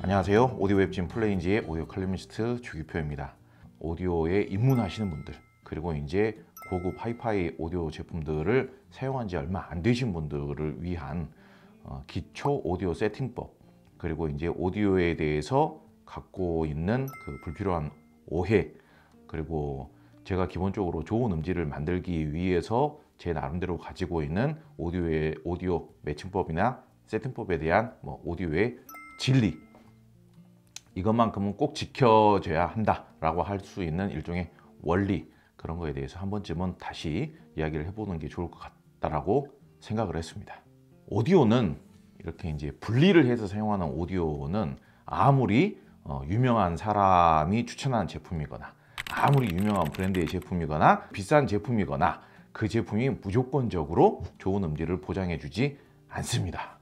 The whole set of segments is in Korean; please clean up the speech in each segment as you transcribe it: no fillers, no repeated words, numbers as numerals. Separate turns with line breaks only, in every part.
안녕하세요. 오디오 웹진 플레인지의 오디오 칼럼니스트 주기표입니다. 오디오에 입문하시는 분들, 그리고 이제 고급 하이파이 오디오 제품들을 사용한 지 얼마 안 되신 분들을 위한 기초 오디오 세팅법, 그리고 이제 오디오에 대해서 갖고 있는 그 불필요한 오해, 그리고 제가 기본적으로 좋은 음질을 만들기 위해서 제 나름대로 가지고 있는 오디오 매칭법이나 세팅법에 대한 오디오의 진리, 이것만큼은 꼭 지켜줘야 한다라고 할 수 있는 일종의 원리, 그런 거에 대해서 한 번쯤은 다시 이야기를 해보는 게 좋을 것 같다라고 생각을 했습니다. 오디오는 이렇게 이제 분리를 해서 사용하는 오디오는 아무리 유명한 사람이 추천한 제품이거나, 아무리 유명한 브랜드의 제품이거나, 비싼 제품이거나, 그 제품이 무조건적으로 좋은 음질을 보장해주지 않습니다.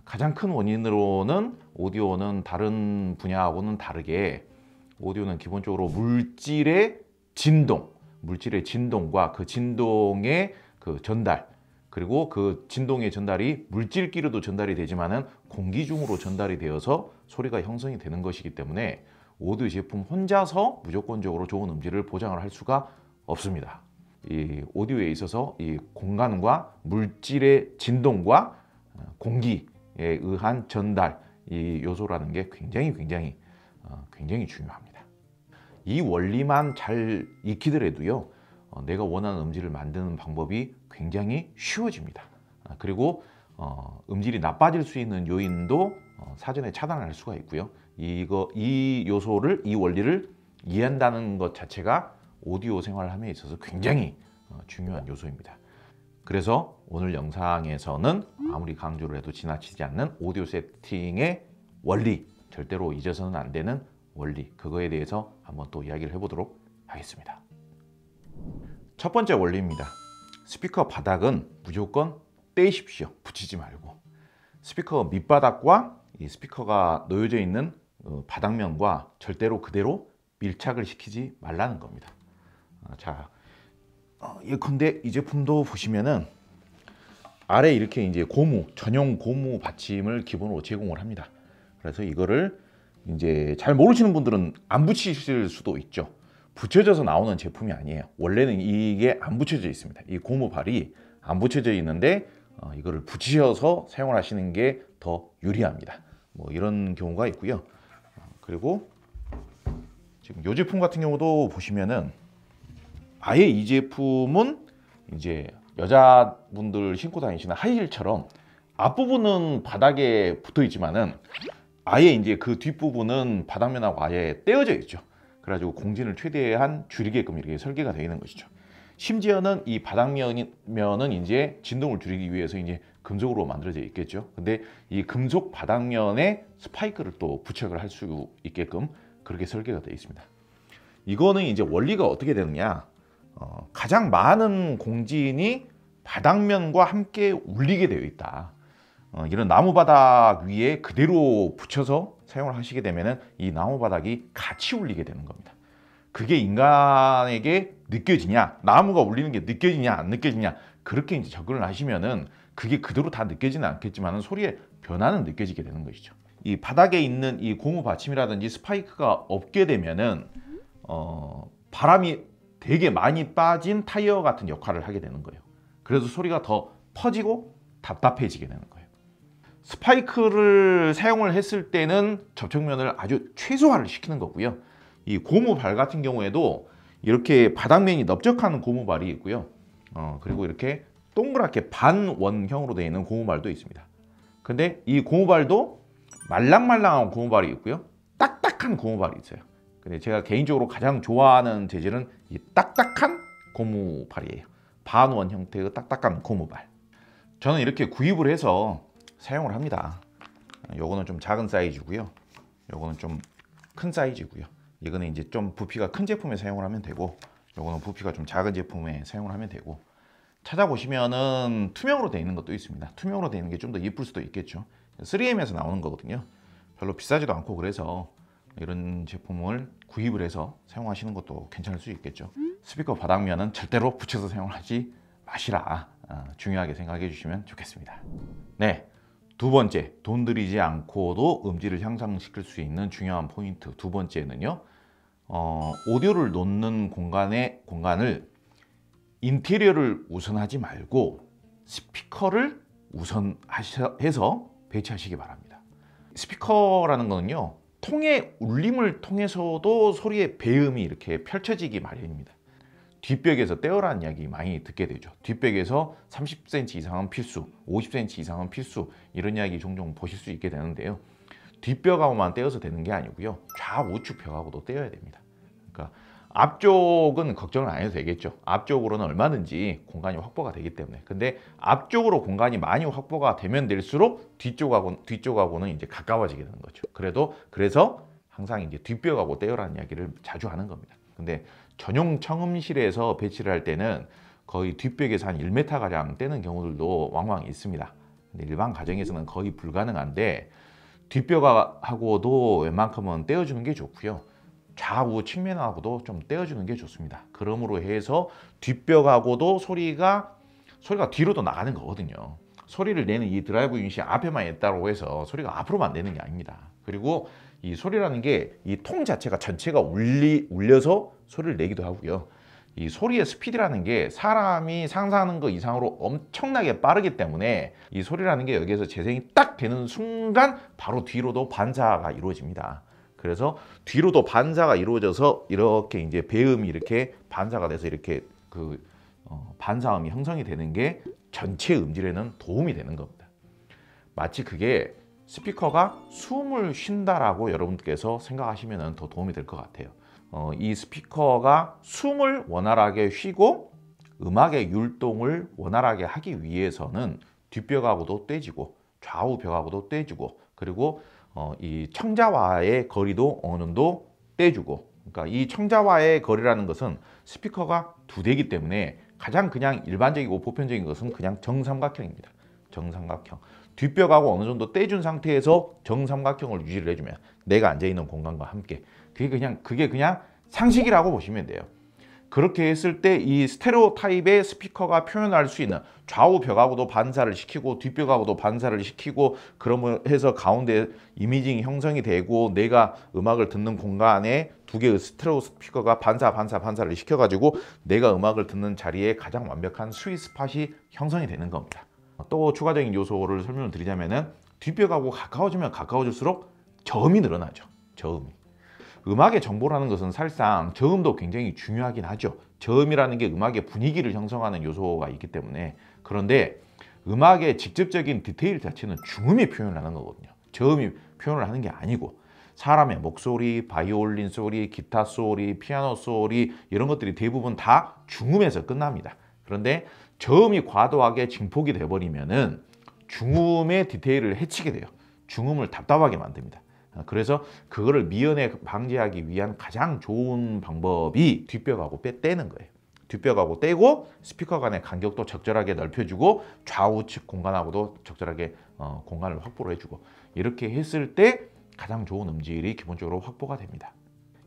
가장 큰 원인으로는 오디오는 다른 분야하고는 다르게 오디오는 기본적으로 물질의 진동과 그 진동의 그 전달, 그리고 그 진동의 전달이 물질끼리도 전달이 되지만은 공기 중으로 전달이 되어서 소리가 형성이 되는 것이기 때문에 오디오 제품 혼자서 무조건적으로 좋은 음질을 보장을 할 수가 없습니다. 이 오디오에 있어서 이 공간과 물질의 진동과 공기에 의한 전달, 이 요소라는 게 굉장히 중요합니다. 이 원리만 잘 익히더라도요, 내가 원하는 음질을 만드는 방법이 굉장히 쉬워집니다. 그리고 음질이 나빠질 수 있는 요인도 사전에 차단할 수가 있고요. 이 원리를 이해한다는 것 자체가 오디오 생활함에 있어서 굉장히 중요한 요소입니다. 그래서 오늘 영상에서는 아무리 강조를 해도 지나치지 않는 오디오 세팅의 원리, 절대로 잊어서는 안 되는 원리, 그거에 대해서 한번 또 이야기를 해보도록 하겠습니다. 첫 번째 원리입니다. 스피커 바닥은 무조건 떼십시오. 붙이지 말고. 스피커 밑바닥과 이 스피커가 놓여져 있는 바닥면과 절대로 그대로 밀착을 시키지 말라는 겁니다. 자, 예컨대 이 제품도 보시면은 아래 이렇게 이제 전용 고무 받침을 기본으로 제공을 합니다. 그래서 이거를 이제 잘 모르시는 분들은 안 붙이실 수도 있죠. 붙여져서 나오는 제품이 아니에요. 원래는 이게 안 붙여져 있습니다. 이 고무발이 안 붙여져 있는데 이거를 붙이셔서 사용을 하시는 게 더 유리합니다. 이런 경우가 있고요. 그리고 지금 이 제품 같은 경우도 보시면은 아예 이 제품은 이제 여자분들 신고 다니시는 하이힐처럼 앞부분은 바닥에 붙어 있지만은 아예 이제 그 뒷부분은 바닥면하고 아예 떼어져 있죠. 그래가지고 공진을 최대한 줄이게끔 이렇게 설계가 되어 있는 것이죠. 심지어는 이 바닥면은 이제 진동을 줄이기 위해서 이제 금속으로 만들어져 있겠죠. 근데 이 금속 바닥면에 스파이크를 또 부착을 할 수 있게끔 그렇게 설계가 되어 있습니다. 이거는 이제 원리가 어떻게 되느냐? 가장 많은 공진이 바닥면과 함께 울리게 되어 있다. 이런 나무 바닥 위에 그대로 붙여서 사용을 하시게 되면은 이 나무 바닥이 같이 울리게 되는 겁니다. 그게 인간에게 느껴지냐, 나무가 울리는 게 느껴지냐 안 느껴지냐, 그렇게 이제 접근을 하시면은 그게 그대로 다 느껴지는 않겠지만은 소리의 변화는 느껴지게 되는 것이죠. 이 바닥에 있는 이 고무 받침이라든지 스파이크가 없게 되면은 바람이 되게 많이 빠진 타이어 같은 역할을 하게 되는 거예요. 그래서 소리가 더 퍼지고 답답해지게 되는 거예요. 스파이크를 사용을 했을 때는 접촉면을 아주 최소화를 시키는 거고요. 이 고무발 같은 경우에도 이렇게 바닥면이 넓적한 고무발이 있고요. 그리고 이렇게 동그랗게 반원형으로 되어 있는 고무발도 있습니다. 근데 이 고무발도 말랑말랑한 고무발이 있고요. 딱딱한 고무발이 있어요. 근데 제가 개인적으로 가장 좋아하는 재질은 이 딱딱한 고무발이에요. 반원 형태의 딱딱한 고무발. 저는 이렇게 구입을 해서 사용을 합니다. 요거는 좀 작은 사이즈고요. 요거는 좀 큰 사이즈고요. 이거는 이제 좀 부피가 큰 제품에 사용을 하면 되고, 요거는 부피가 좀 작은 제품에 사용을 하면 되고, 찾아보시면은 투명으로 되어 있는 것도 있습니다. 투명으로 되어 있는 게 좀 더 예쁠 수도 있겠죠. 3M에서 나오는 거거든요. 별로 비싸지도 않고, 그래서 이런 제품을 구입을 해서 사용하시는 것도 괜찮을 수 있겠죠. 스피커 바닥면은 절대로 붙여서 사용하지 마시라. 중요하게 생각해 주시면 좋겠습니다. 네, 두 번째, 돈 들이지 않고도 음질을 향상시킬 수 있는 중요한 포인트. 두 번째는요, 오디오를 놓는 공간을 인테리어를 우선하지 말고 스피커를 우선해서 배치하시기 바랍니다. 스피커라는 거는요, 통의 울림을 통해서도 소리의 배음이 이렇게 펼쳐지기 마련입니다. 뒷벽에서 떼어라는 이야기 많이 듣게 되죠. 뒷벽에서 30cm 이상은 필수, 50cm 이상은 필수, 이런 이야기 종종 보실 수 있게 되는데요. 뒷벽하고만 떼어서 되는 게 아니고요, 좌우측 벽하고도 떼어야 됩니다. 그러니까 앞쪽은 걱정을 안 해도 되겠죠. 앞쪽으로는 얼마든지 공간이 확보가 되기 때문에. 근데 앞쪽으로 공간이 많이 확보가 되면 될수록 뒤쪽하고는 이제 가까워지게 되는 거죠. 그래서 항상 이제 뒷벽하고 떼어라는 이야기를 자주 하는 겁니다. 근데 전용 청음실에서 배치를 할 때는 거의 뒷벽에서 한 1m 가량 떼는 경우들도 왕왕 있습니다. 근데 일반 가정에서는 거의 불가능한데, 뒷벽하고도 웬만큼은 떼어주는 게 좋고요, 좌우 측면하고도 좀 떼어주는 게 좋습니다. 그러므로 해서 뒷벽하고도 소리가 뒤로도 나가는 거거든요. 소리를 내는 이 드라이브 유닛이 앞에만 있다고 해서 소리가 앞으로만 내는 게 아닙니다. 그리고 이 소리라는 게 이 통 자체가 전체가 울려서 소리를 내기도 하고요. 이 소리의 스피드라는 게 사람이 상상하는 것 이상으로 엄청나게 빠르기 때문에 이 소리라는 게 여기에서 재생이 딱 되는 순간 바로 뒤로도 반사가 이루어집니다. 그래서 뒤로도 반사가 이루어져서 이렇게 이제 배음이 이렇게 반사가 돼서 이렇게 반사음이 형성이 되는 게 전체 음질에는 도움이 되는 겁니다. 마치 그게 스피커가 숨을 쉰다라고 여러분께서 생각하시면 더 도움이 될 것 같아요. 이 스피커가 숨을 원활하게 쉬고 음악의 율동을 원활하게 하기 위해서는 뒷벽하고도 떼지고 좌우 벽하고도 떼주고, 그리고 이 청자와의 거리도 어느 정도 떼주고, 그러니까 이 청자와의 거리라는 것은 스피커가 두 대이기 때문에 가장 그냥 일반적이고 보편적인 것은 그냥 정삼각형입니다. 정삼각형. 뒷벽하고 어느 정도 떼준 상태에서 정삼각형을 유지를 해주면, 내가 앉아있는 공간과 함께, 그게 그냥 상식이라고 보시면 돼요. 그렇게 했을 때 이 스테레오 타입의 스피커가 표현할 수 있는, 좌우 벽하고도 반사를 시키고 뒷벽하고도 반사를 시키고, 그러면 해서 가운데 이미징이 형성이 되고 내가 음악을 듣는 공간에 두 개의 스테레오 스피커가 반사를 시켜가지고 내가 음악을 듣는 자리에 가장 완벽한 스윗 스팟이 형성이 되는 겁니다. 또 추가적인 요소를 설명을 드리자면은, 뒷벽하고 가까워지면 가까워질수록 저음이 늘어나죠. 저음이. 음악의 정보라는 것은 사실상 저음도 굉장히 중요하긴 하죠. 저음이라는 게 음악의 분위기를 형성하는 요소가 있기 때문에. 그런데 음악의 직접적인 디테일 자체는 중음이 표현을 하는 거거든요. 저음이 표현을 하는 게 아니고, 사람의 목소리, 바이올린 소리, 기타 소리, 피아노 소리, 이런 것들이 대부분 다 중음에서 끝납니다. 그런데 저음이 과도하게 증폭이 돼버리면은 중음의 디테일을 해치게 돼요. 중음을 답답하게 만듭니다. 그래서 그거를 미연에 방지하기 위한 가장 좋은 방법이 뒷벽하고 떼는 거예요. 뒷벽하고 떼고 스피커 간의 간격도 적절하게 넓혀주고 좌우측 공간하고도 적절하게 공간을 확보를 해주고, 이렇게 했을 때 가장 좋은 음질이 기본적으로 확보가 됩니다.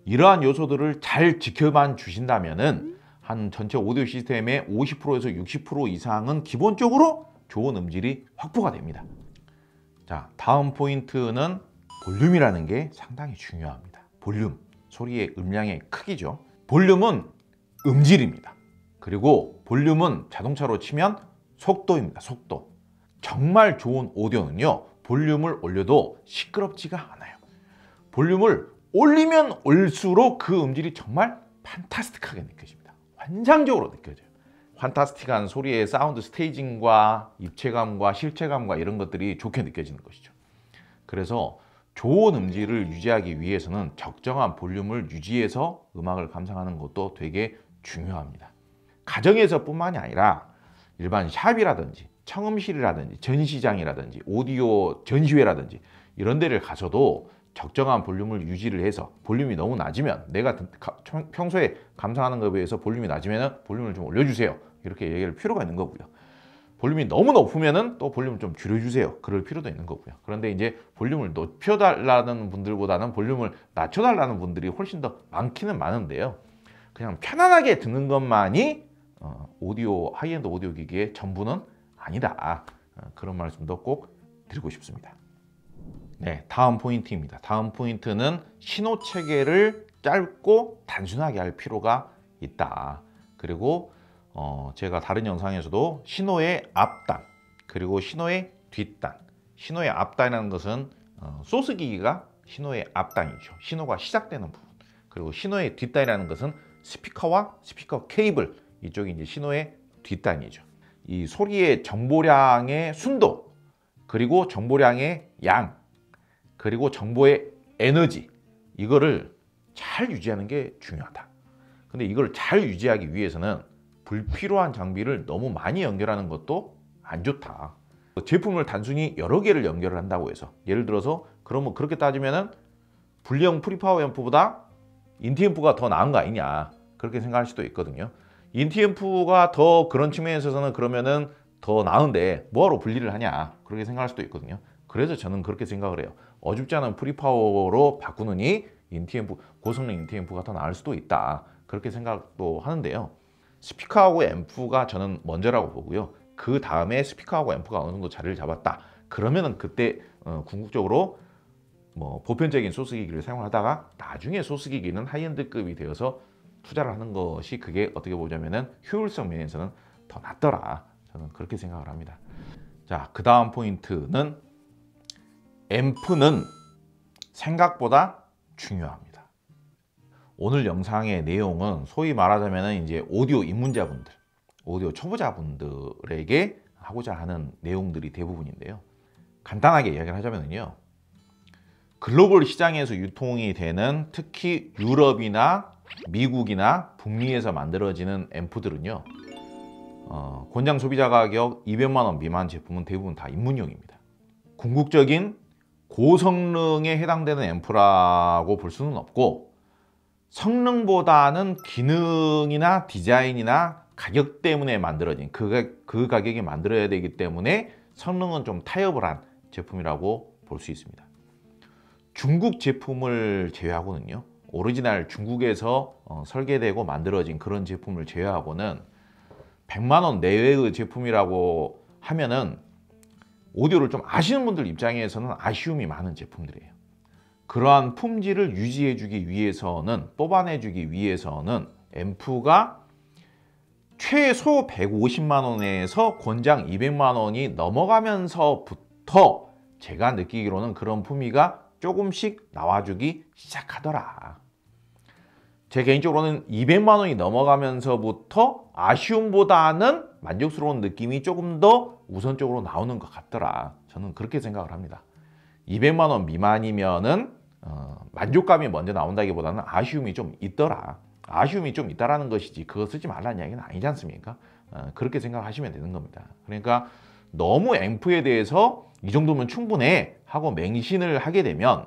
이러한 요소들을 잘 지켜만 주신다면은 한 전체 오디오 시스템의 50%에서 60% 이상은 기본적으로 좋은 음질이 확보가 됩니다. 자, 다음 포인트는 볼륨이라는 게 상당히 중요합니다. 볼륨, 소리의 음량의 크기죠. 볼륨은 음질입니다. 그리고 볼륨은 자동차로 치면 속도입니다. 속도. 정말 좋은 오디오는요, 볼륨을 올려도 시끄럽지가 않아요. 볼륨을 올리면 올수록 그 음질이 정말 판타스틱하게 느껴집니다. 환상적으로 느껴져요. 판타스틱한 소리의 사운드 스테이징과 입체감과 실체감과 이런 것들이 좋게 느껴지는 것이죠. 그래서 좋은 음질을 유지하기 위해서는 적정한 볼륨을 유지해서 음악을 감상하는 것도 되게 중요합니다. 가정에서 뿐만이 아니라 일반 샵이라든지 청음실이라든지 전시장이라든지 오디오 전시회라든지 이런 데를 가서도 적정한 볼륨을 유지를 해서, 볼륨이 너무 낮으면, 내가 평소에 감상하는 것에 비해서 볼륨이 낮으면 볼륨을 좀 올려주세요, 이렇게 얘기할 필요가 있는 거고요. 볼륨이 너무 높으면은 또 볼륨을 좀 줄여주세요, 그럴 필요도 있는 거고요. 그런데 이제 볼륨을 높여달라는 분들보다는 볼륨을 낮춰달라는 분들이 훨씬 더 많기는 많은데요, 그냥 편안하게 듣는 것만이 하이엔드 오디오 기기의 전부는 아니다, 그런 말씀도 꼭 드리고 싶습니다. 네, 다음 포인트입니다. 다음 포인트는 신호 체계를 짧고 단순하게 할 필요가 있다. 그리고 제가 다른 영상에서도 신호의 앞단 그리고 신호의 뒷단, 신호의 앞단이라는 것은 소스 기기가 신호의 앞단이죠. 신호가 시작되는 부분. 그리고 신호의 뒷단이라는 것은 스피커와 스피커 케이블, 이쪽이 이제 신호의 뒷단이죠. 이 소리의 정보량의 순도, 그리고 정보량의 양, 그리고 정보의 에너지, 이거를 잘 유지하는 게 중요하다. 근데 이걸 잘 유지하기 위해서는 불필요한 장비를 너무 많이 연결하는 것도 안 좋다. 제품을 단순히 여러 개를 연결을 한다고 해서, 예를 들어서 그러면 그렇게 따지면은 불리형 프리파워 앰프보다 인티앰프가 더 나은 거 아니냐, 그렇게 생각할 수도 있거든요. 인티앰프가 더 그런 측면에 있어서는 그러면은 더 나은데 뭐하러 분리를 하냐, 그렇게 생각할 수도 있거든요. 그래서 저는 그렇게 생각을 해요. 어줍지 않은 프리파워로 바꾸느니 인티앰프, 고성능 인티앰프가 더 나을 수도 있다, 그렇게 생각도 하는데요. 스피커하고 앰프가 저는 먼저라고 보고요. 그 다음에 스피커하고 앰프가 어느 정도 자리를 잡았다, 그러면은 그때 궁극적으로 뭐 보편적인 소스기기를 사용하다가 나중에 소스기기는 하이엔드급이 되어서 투자를 하는 것이, 그게 어떻게 보자면은 효율성 면에서는 더 낫더라, 저는 그렇게 생각을 합니다. 자, 그 다음 포인트는 앰프는 생각보다 중요합니다. 오늘 영상의 내용은 소위 말하자면 이제 오디오 입문자분들, 오디오 초보자분들에게 하고자 하는 내용들이 대부분인데요. 간단하게 이야기를 하자면요, 글로벌 시장에서 유통이 되는 특히 유럽이나 미국이나 북미에서 만들어지는 앰프들은요, 권장 소비자 가격 200만 원 미만 제품은 대부분 다 입문용입니다. 궁극적인 고성능에 해당되는 앰프라고 볼 수는 없고, 성능보다는 기능이나 디자인이나 가격 때문에 만들어진, 그 가격에 만들어야 되기 때문에 성능은 좀 타협을 한 제품이라고 볼 수 있습니다. 중국 제품을 제외하고는요, 오리지널 중국에서 설계되고 만들어진 그런 제품을 제외하고는 100만 원 내외의 제품이라고 하면은 오디오를 좀 아시는 분들 입장에서는 아쉬움이 많은 제품들이에요. 그러한 품질을 유지해주기 위해서는, 뽑아내주기 위해서는 앰프가 최소 150만 원에서 권장 200만 원이 넘어가면서부터 제가 느끼기로는 그런 품위가 조금씩 나와주기 시작하더라. 제 개인적으로는 200만 원이 넘어가면서부터 아쉬움보다는 만족스러운 느낌이 조금 더 우선적으로 나오는 것 같더라. 저는 그렇게 생각을 합니다. 200만 원 미만이면은 만족감이 먼저 나온다기보다는 아쉬움이 좀 있더라. 아쉬움이 좀 있다라는 것이지 그거 쓰지 말라는 이야기는 아니지 않습니까? 그렇게 생각하시면 되는 겁니다. 그러니까 너무 앰프에 대해서 이 정도면 충분해 하고 맹신을 하게 되면,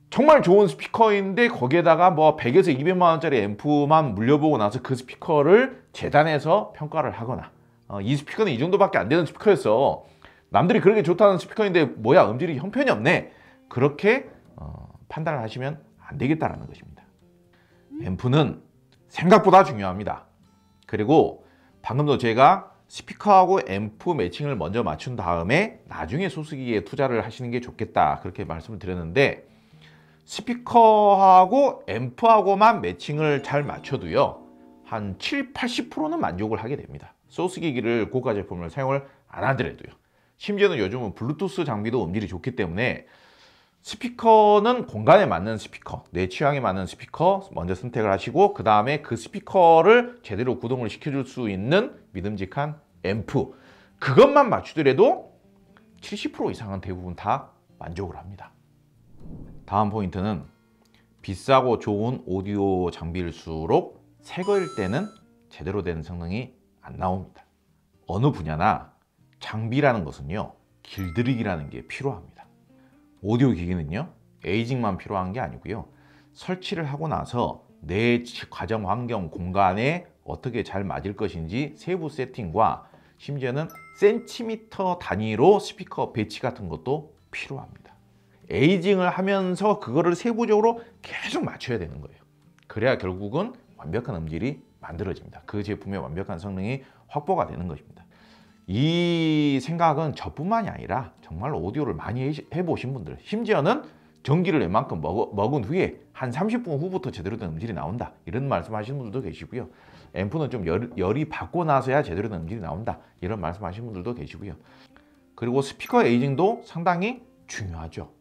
정말 좋은 스피커인데 거기에다가 뭐 100에서 200만 원짜리 앰프만 물려보고 나서 그 스피커를 재단해서 평가를 하거나, 이 스피커는 이 정도밖에 안 되는 스피커였어, 남들이 그렇게 좋다는 스피커인데 뭐야 음질이 형편이 없네, 그렇게 판단을 하시면 안 되겠다라는 것입니다. 앰프는 생각보다 중요합니다. 그리고 방금도 제가 스피커하고 앰프 매칭을 먼저 맞춘 다음에 나중에 소스기기에 투자를 하시는 게 좋겠다, 그렇게 말씀을 드렸는데, 스피커하고 앰프하고만 매칭을 잘 맞춰도요, 한 7, 80%는 만족을 하게 됩니다. 소스기기를 고가 제품을 사용을 안 하더라도요. 심지어는 요즘은 블루투스 장비도 음질이 좋기 때문에 스피커는 공간에 맞는 스피커, 내 취향에 맞는 스피커 먼저 선택을 하시고, 그 다음에 그 스피커를 제대로 구동을 시켜줄 수 있는 믿음직한 앰프, 그것만 맞추더라도 70% 이상은 대부분 다 만족을 합니다. 다음 포인트는 비싸고 좋은 오디오 장비일수록 새 거일 때는 제대로 된 성능이 안 나옵니다. 어느 분야나 장비라는 것은요, 길들이기라는 게 필요합니다. 오디오 기기는요, 에이징만 필요한 게 아니고요, 설치를 하고 나서 내 가정 환경 공간에 어떻게 잘 맞을 것인지 세부 세팅과 심지어는 센티미터 단위로 스피커 배치 같은 것도 필요합니다. 에이징을 하면서 그거를 세부적으로 계속 맞춰야 되는 거예요. 그래야 결국은 완벽한 음질이 만들어집니다. 그 제품의 완벽한 성능이 확보가 되는 것입니다. 이 생각은 저뿐만이 아니라 정말 오디오를 많이 해보신 분들, 심지어는 전기를 웬만큼 먹은 후에 한 30분 후부터 제대로 된 음질이 나온다, 이런 말씀하시는 분들도 계시고요. 앰프는 좀 열이 받고 나서야 제대로 된 음질이 나온다, 이런 말씀하시는 분들도 계시고요. 그리고 스피커 에이징도 상당히 중요하죠.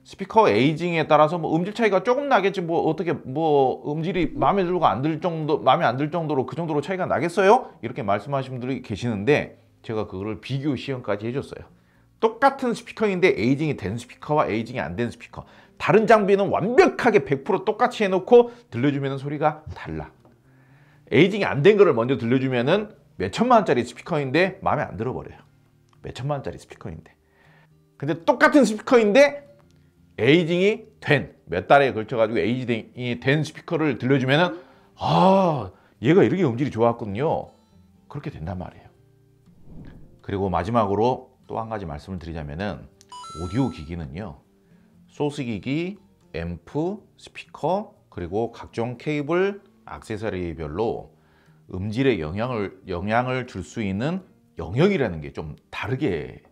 스피커 에이징에 따라서 뭐 음질 차이가 조금 나겠지, 뭐 어떻게 뭐 음질이 마음에 들고 마음에 안 들 정도로 그 정도로 차이가 나겠어요? 이렇게 말씀하시는 분들이 계시는데, 제가 그거를 비교 시험까지 해줬어요. 똑같은 스피커인데 에이징이 된 스피커와 에이징이 안 된 스피커, 다른 장비는 완벽하게 100% 똑같이 해놓고 들려주면 소리가 달라. 에이징이 안 된 거를 먼저 들려주면은 몇 천만 원짜리 스피커인데 마음에 안 들어버려요. 몇 천만 원짜리 스피커인데. 근데 똑같은 스피커인데 에이징이 된, 몇 달에 걸쳐가지고 에이징이 된 스피커를 들려주면은, 아, 얘가 이렇게 음질이 좋았거든요. 그렇게 된단 말이에요. 그리고 마지막으로 또 한 가지 말씀을 드리자면은, 오디오 기기는요, 소스 기기, 앰프, 스피커, 그리고 각종 케이블, 액세서리별로 음질에 영향을 줄 수 있는 영역이라는 게 좀 다르게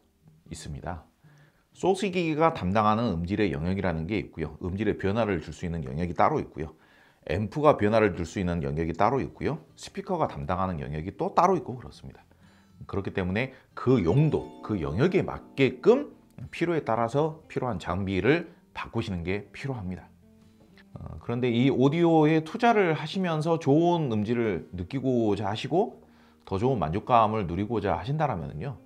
있습니다. 소스 기기가 담당하는 음질의 영역이라는 게 있고요. 음질의 변화를 줄 수 있는 영역이 따로 있고요. 앰프가 변화를 줄 수 있는 영역이 따로 있고요. 스피커가 담당하는 영역이 또 따로 있고 그렇습니다. 그렇기 때문에 그 용도, 그 영역에 맞게끔 필요에 따라서 필요한 장비를 바꾸시는 게 필요합니다. 그런데 이 오디오에 투자를 하시면서 좋은 음질을 느끼고자 하시고 더 좋은 만족감을 누리고자 하신다면요,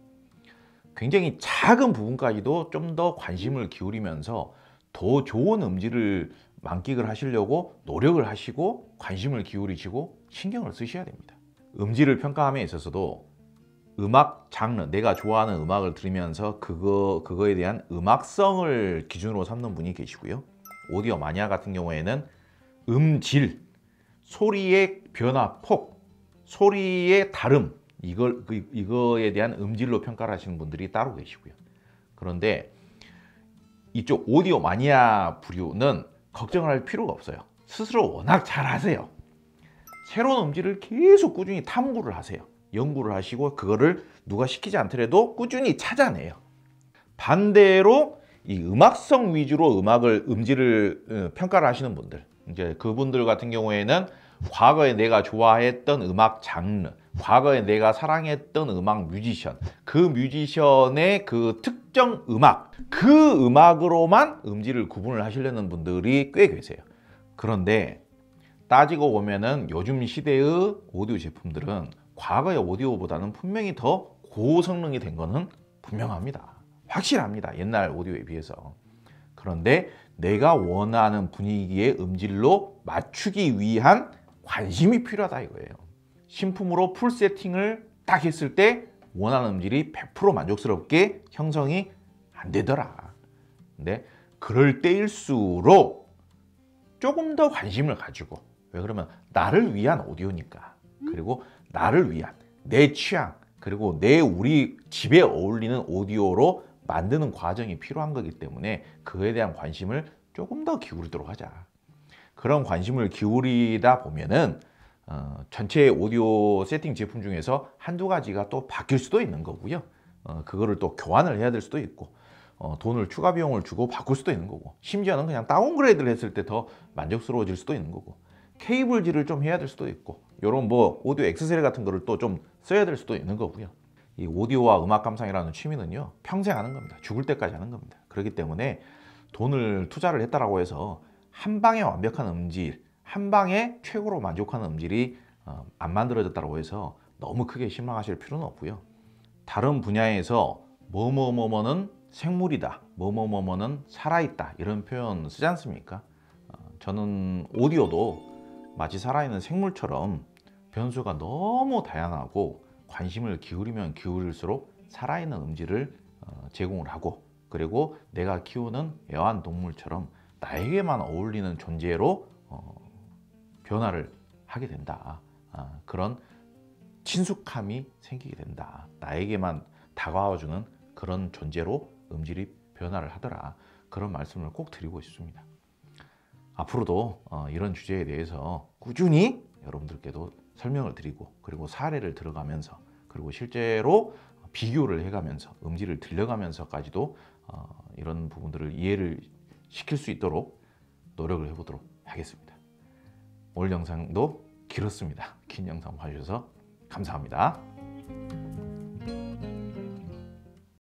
굉장히 작은 부분까지도 좀 더 관심을 기울이면서 더 좋은 음질을 만끽을 하시려고 노력을 하시고 관심을 기울이시고 신경을 쓰셔야 됩니다. 음질을 평가함에 있어서도 음악 장르, 내가 좋아하는 음악을 들으면서 그거에 대한 음악성을 기준으로 삼는 분이 계시고요. 오디오 마니아 같은 경우에는 음질, 소리의 변화폭, 소리의 다름, 이거에 대한 음질로 평가를 하시는 분들이 따로 계시고요. 그런데 이쪽 오디오 마니아 부류는 걱정을 할 필요가 없어요. 스스로 워낙 잘 하세요. 새로운 음질을 계속 꾸준히 탐구를 하세요. 연구를 하시고 그거를 누가 시키지 않더라도 꾸준히 찾아내요. 반대로 이 음악성 위주로 음질을 평가를 하시는 분들, 이제 그분들 같은 경우에는 과거에 내가 좋아했던 음악 장르, 과거에 내가 사랑했던 음악 뮤지션, 그 뮤지션의 그 특정 음악, 그 음악으로만 음질을 구분을 하시려는 분들이 꽤 계세요. 그런데 따지고 보면은 요즘 시대의 오디오 제품들은 과거의 오디오보다는 분명히 더 고성능이 된 거는 분명합니다. 확실합니다. 옛날 오디오에 비해서. 그런데 내가 원하는 분위기의 음질로 맞추기 위한 관심이 필요하다 이거예요. 신품으로 풀 세팅을 딱 했을 때 원하는 음질이 100% 만족스럽게 형성이 안 되더라. 근데 그럴 때일수록 조금 더 관심을 가지고, 왜 그러면 나를 위한 오디오니까, 그리고 나를 위한 내 취향, 그리고 우리 집에 어울리는 오디오로 만드는 과정이 필요한 거기 때문에 그에 대한 관심을 조금 더 기울이도록 하자. 그런 관심을 기울이다 보면은 전체 오디오 세팅 제품 중에서 한두 가지가 또 바뀔 수도 있는 거고요. 그거를 또 교환을 해야 될 수도 있고, 돈을 추가 비용을 주고 바꿀 수도 있는 거고, 심지어는 그냥 다운그레이드를 했을 때 더 만족스러워질 수도 있는 거고, 케이블질을 좀 해야 될 수도 있고, 이런 뭐 오디오 액세서리 같은 거를 또 좀 써야 될 수도 있는 거고요. 이 오디오와 음악 감상이라는 취미는요, 평생 하는 겁니다. 죽을 때까지 하는 겁니다. 그렇기 때문에 돈을 투자를 했다라고 해서 한 방에 완벽한 음질, 한 방에 최고로 만족하는 음질이 안 만들어졌다고 해서 너무 크게 실망하실 필요는 없고요. 다른 분야에서 뭐뭐뭐뭐는 생물이다, 뭐뭐뭐뭐는 살아있다, 이런 표현 쓰지 않습니까? 저는 오디오도 마치 살아있는 생물처럼 변수가 너무 다양하고 관심을 기울이면 기울일수록 살아있는 음질을 제공을 하고, 그리고 내가 키우는 애완동물처럼 나에게만 어울리는 존재로 변화를 하게 된다. 그런 친숙함이 생기게 된다. 나에게만 다가와주는 그런 존재로 음질이 변화를 하더라. 그런 말씀을 꼭 드리고 싶습니다. 앞으로도 이런 주제에 대해서 꾸준히 여러분들께도 설명을 드리고, 그리고 사례를 들어가면서 그리고 실제로 비교를 해가면서 음질을 들려가면서까지도 이런 부분들을 이해를 시킬 수 있도록 노력을 해보도록 하겠습니다. 오늘 영상도 길었습니다. 긴 영상 봐주셔서 감사합니다.